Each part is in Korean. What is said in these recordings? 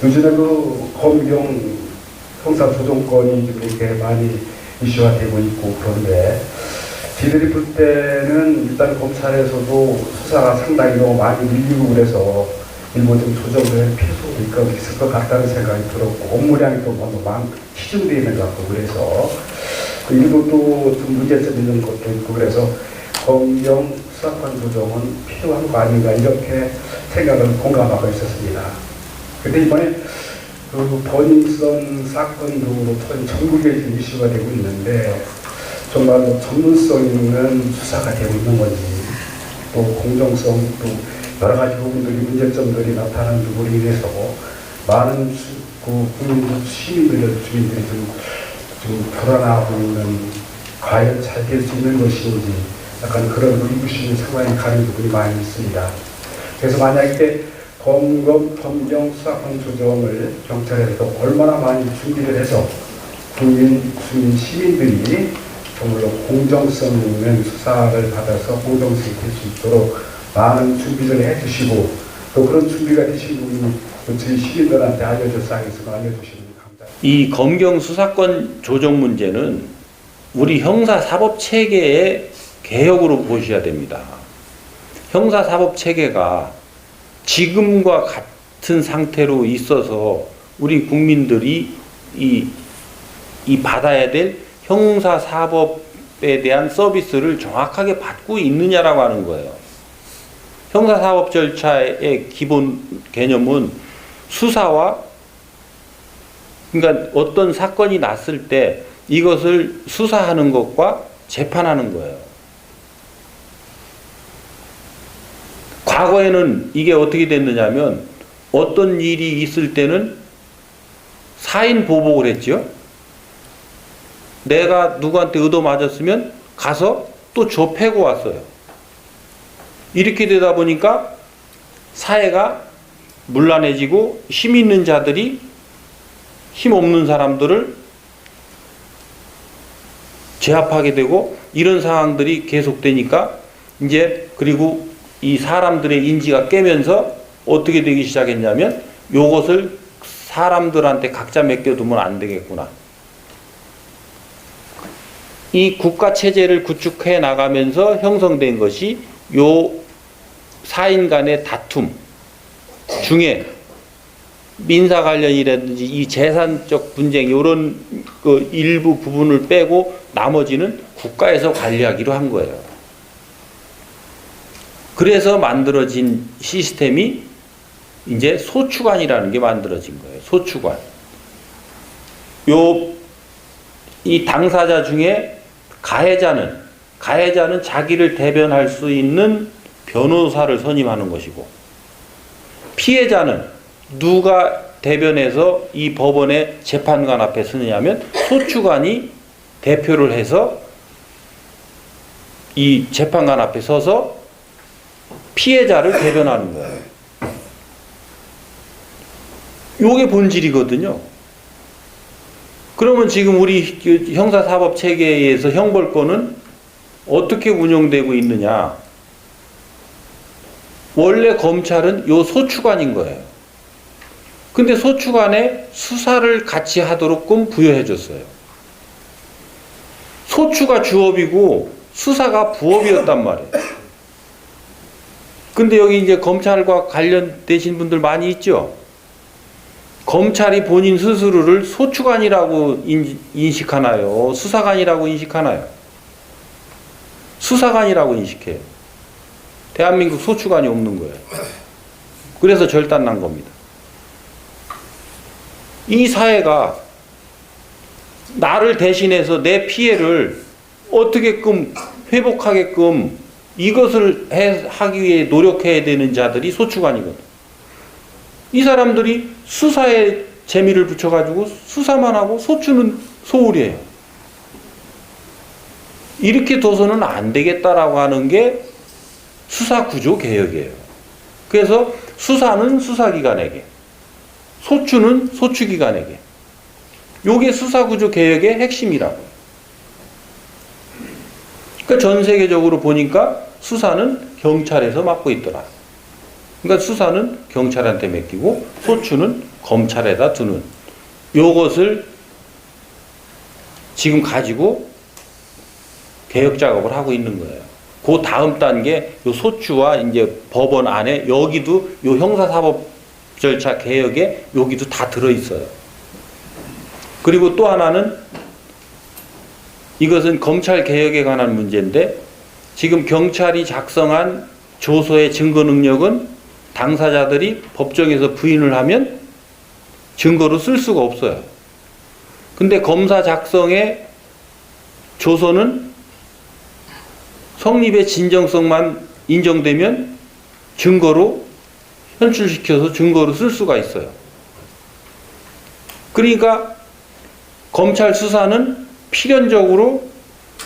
요즘에 그 검경 형사조정권이 좀 이렇게 많이 이슈가 되고 있고 그런데 저희들이 볼 때는 일단 검찰에서도 수사가 상당히 너무 많이 밀리고 그래서 일부 좀 조정될 필요가 있을 것 같다는 생각이 들었고 업무량이 또 너무 치중되어 있는 것 같고 그래서 그 일부 또 좀 문제점 있는 것도 있고 그래서 검경 수사권 조정은 필요한 거 아닌가 이렇게 생각을 공감하고 있었습니다. 근데 이번에 그 버닝썬 사건으로 전국에 지금 이슈가 되고 있는데 정말로 전문성 있는 수사가 되고 있는 건지 또 공정성 또 여러 가지 부분들이 문제점들이 나타나는 부분으로 인해서 많은 국민들, 시민들, 주민들이 좀 불안하고 있는 과연 잘 될 수 있는 것인지 약간 그런 의구심이 상당히 가는 부분이 많이 있습니다. 그래서 만약에 검경 수사권 조정을 경찰에서 얼마나 많이 준비를 해서 국민, 시민들이 정말로 공정성 있는 수사를 받아서 공정성이 될 수 있도록 많은 준비를 해주시고 또 그런 준비가 되신 분이 저희 시민들한테 알려줘서 하겠습니다. 알려주시면 감사합니다. 이 검경 수사권 조정 문제는 우리 형사사법 체계의 개혁으로 보셔야 됩니다. 형사사법 체계가 지금과 같은 상태로 있어서 우리 국민들이 이 받아야 될 형사사법에 대한 서비스를 정확하게 받고 있느냐라고 하는 거예요. 형사사법 절차의 기본 개념은 수사와 그러니까 어떤 사건이 났을 때 이것을 수사하는 것과 재판하는 거예요. 과거에는 이게 어떻게 됐느냐면 어떤 일이 있을 때는 사인 보복을 했죠. 내가 누구한테 얻어맞았으면 가서 또 저 패고 왔어요. 이렇게 되다 보니까 사회가 문란해지고 힘 있는 자들이 힘 없는 사람들을 제압하게 되고 이런 상황들이 계속되니까 이제 그리고 이 사람들의 인지가 깨면서 어떻게 되기 시작했냐면 요것을 사람들한테 각자 맡겨두면 안 되겠구나. 이 국가체제를 구축해 나가면서 형성된 것이 요 사인 간의 다툼 중에 민사 관련이라든지 이 재산적 분쟁 이런 그 일부 부분을 빼고 나머지는 국가에서 관리하기로 한 거예요. 그래서 만들어진 시스템이 이제 소추관이라는 게 만들어진 거예요. 소추관. 이 당사자 중에 가해자는 자기를 대변할 수 있는 변호사를 선임하는 것이고 피해자는 누가 대변해서 이 법원의 재판관 앞에 서느냐면 소추관이 대표를 해서 이 재판관 앞에 서서 피해자를 대변하는 거예요. 요게 본질이거든요. 그러면 지금 우리 형사사법 체계에서 형벌권은 어떻게 운영되고 있느냐? 원래 검찰은 요 소추관인 거예요. 근데 소추관에 수사를 같이 하도록끔 부여해 줬어요. 소추가 주업이고 수사가 부업이었단 말이에요. 근데 여기 이제 검찰과 관련되신 분들 많이 있죠? 검찰이 본인 스스로를 소추관이라고 인식하나요? 수사관이라고 인식하나요? 수사관이라고 인식해요. 대한민국 소추관이 없는 거예요. 그래서 절단난 겁니다. 이 사회가 나를 대신해서 내 피해를 어떻게끔 회복하게끔 이것을 하기 위해 노력해야 되는 자들이 소추관이거든. 이 사람들이 수사에 재미를 붙여가지고 수사만 하고 소추는 소홀이에요. 이렇게 둬서는 안 되겠다라고 하는 게 수사구조 개혁이에요. 그래서 수사는 수사기관에게, 소추는 소추기관에게. 요게 수사구조 개혁의 핵심이라고. 그러니까 전 세계적으로 보니까 수사는 경찰에서 맡고 있더라. 그러니까 수사는 경찰한테 맡기고 소추는 검찰에다 두는 요것을 지금 가지고 개혁 작업을 하고 있는 거예요. 그 다음 단계 요 소추와 이제 법원 안에 여기도 요 형사사법 절차 개혁에 여기도 다 들어 있어요. 그리고 또 하나는 이것은 검찰 개혁에 관한 문제인데 지금 경찰이 작성한 조서의 증거 능력은 당사자들이 법정에서 부인을 하면 증거로 쓸 수가 없어요. 근데 검사 작성의 조서는 성립의 진정성만 인정되면 증거로 현출시켜서 증거로 쓸 수가 있어요. 그러니까 검찰 수사는 필연적으로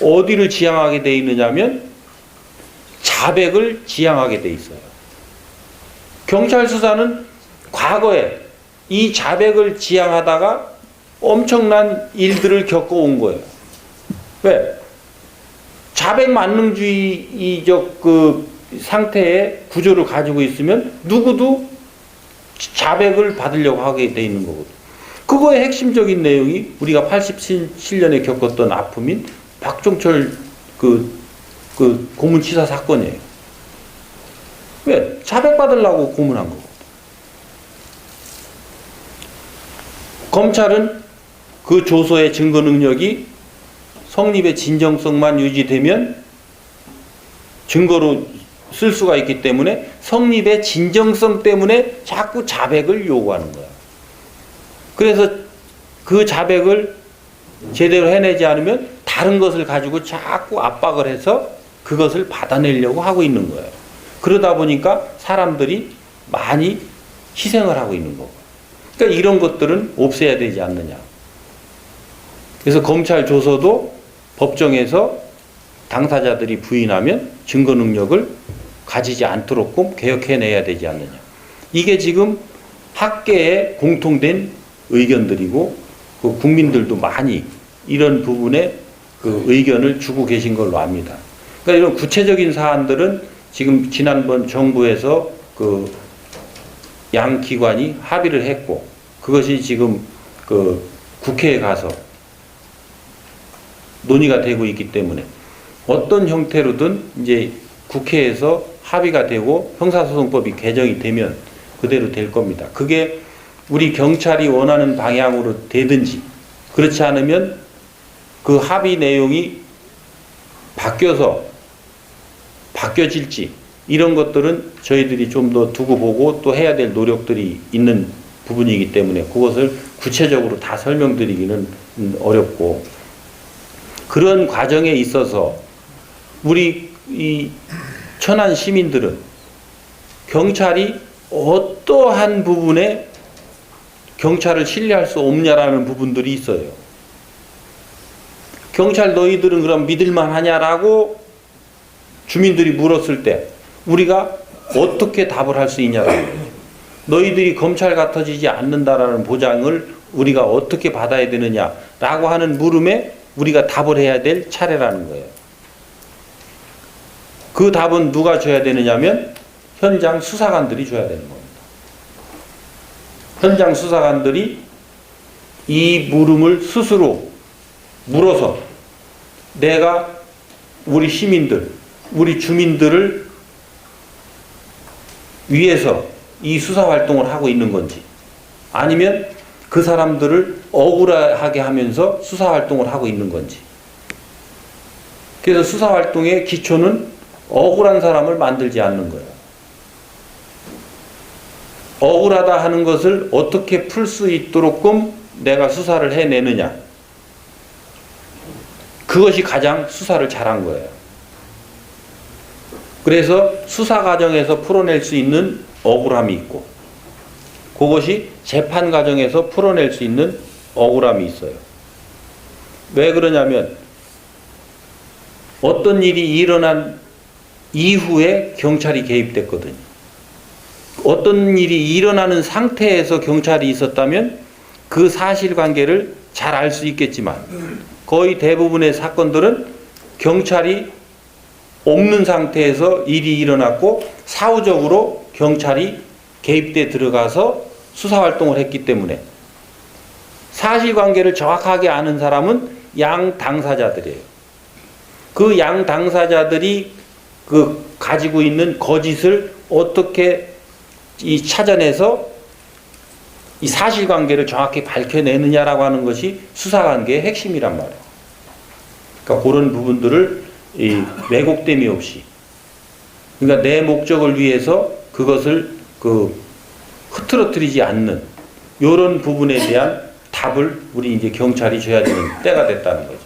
어디를 지향하게 돼 있느냐면 자백을 지향하게 돼 있어요. 경찰 수사는 과거에 이 자백을 지향하다가 엄청난 일들을 겪어온 거예요. 왜? 자백 만능주의적 그 상태의 구조를 가지고 있으면 누구도 자백을 받으려고 하게 돼 있는 거거든요. 그거의 핵심적인 내용이 우리가 87년에 겪었던 아픔인 박종철 그 고문치사 사건이에요. 왜? 자백받으려고 고문한 거거든요. 검찰은 그 조서의 증거 능력이 성립의 진정성만 유지되면 증거로 쓸 수가 있기 때문에 성립의 진정성 때문에 자꾸 자백을 요구하는 거야. 그래서 그 자백을 제대로 해내지 않으면 다른 것을 가지고 자꾸 압박을 해서 그것을 받아내려고 하고 있는 거예요. 그러다 보니까 사람들이 많이 희생을 하고 있는 거고. 그러니까 이런 것들은 없애야 되지 않느냐. 그래서 검찰 조서도 법정에서 당사자들이 부인하면 증거 능력을 가지지 않도록 개혁해내야 되지 않느냐. 이게 지금 학계의 공통된 의견들이고 그 국민들도 많이 이런 부분에 그 의견을 주고 계신 걸로 압니다. 그러니까 이런 구체적인 사안들은 지금 지난번 정부에서 그 양 기관이 합의를 했고 그것이 지금 그 국회에 가서 논의가 되고 있기 때문에 어떤 형태로든 이제 국회에서 합의가 되고 형사소송법이 개정이 되면 그대로 될 겁니다. 그게 우리 경찰이 원하는 방향으로 되든지 그렇지 않으면 그 합의 내용이 바뀌어질지 이런 것들은 저희들이 좀 더 두고 보고 또 해야 될 노력들이 있는 부분이기 때문에 그것을 구체적으로 다 설명드리기는 어렵고 그런 과정에 있어서 우리 이 천안 시민들은 경찰이 어떠한 부분에 경찰을 신뢰할 수 없냐라는 부분들이 있어요. 경찰 너희들은 그럼 믿을만 하냐라고 주민들이 물었을 때 우리가 어떻게 답을 할 수 있냐라는 거예요. 너희들이 검찰 같아지지 않는다라는 보장을 우리가 어떻게 받아야 되느냐라고 하는 물음에 우리가 답을 해야 될 차례라는 거예요. 그 답은 누가 줘야 되느냐면 현장 수사관들이 줘야 되는 겁니다. 현장 수사관들이 이 물음을 스스로 물어서 내가 우리 시민들, 우리 주민들을 위해서 이 수사 활동을 하고 있는 건지 아니면 그 사람들을 억울하게 하면서 수사 활동을 하고 있는 건지. 그래서 수사 활동의 기초는 억울한 사람을 만들지 않는 거예요. 억울하다 하는 것을 어떻게 풀 수 있도록끔 내가 수사를 해내느냐. 그것이 가장 수사를 잘한 거예요. 그래서 수사 과정에서 풀어낼 수 있는 억울함이 있고 그것이 재판 과정에서 풀어낼 수 있는 억울함이 있어요. 왜 그러냐면 어떤 일이 일어난 이후에 경찰이 개입됐거든요. 어떤 일이 일어나는 상태에서 경찰이 있었다면 그 사실관계를 잘 알 수 있겠지만 거의 대부분의 사건들은 경찰이 없는 상태에서 일이 일어났고 사후적으로 경찰이 개입돼 들어가서 수사 활동을 했기 때문에 사실관계를 정확하게 아는 사람은 양 당사자들이에요. 그 양 당사자들이 그 가지고 있는 거짓을 어떻게 찾아내서 이 사실관계를 정확히 밝혀내느냐라고 하는 것이 수사관계의 핵심이란 말이에요. 그러니까 그런 부분들을 왜곡됨이 없이, 그러니까 내 목적을 위해서 그것을 흐트러뜨리지 않는 이런 부분에 대한 답을 우리 이제 경찰이 줘야 되는 때가 됐다는 거죠.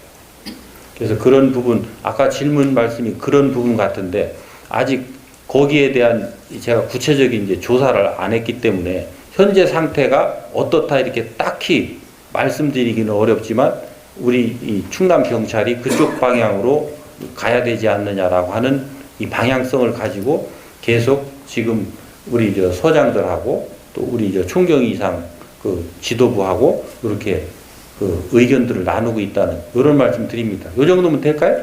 그래서 그런 부분, 아까 질문 말씀이 그런 부분 같은데 아직 거기에 대한 제가 구체적인 이제 조사를 안 했기 때문에 현재 상태가 어떻다 이렇게 딱히 말씀드리기는 어렵지만 우리 이 충남 경찰이 그쪽 방향으로 가야 되지 않느냐라고 하는 이 방향성을 가지고 계속 지금 우리 저 서장들하고 또 우리 저 총경이 이상 그 지도부하고 이렇게 그 의견들을 나누고 있다는 이런 말씀 드립니다. 이 정도면 될까요?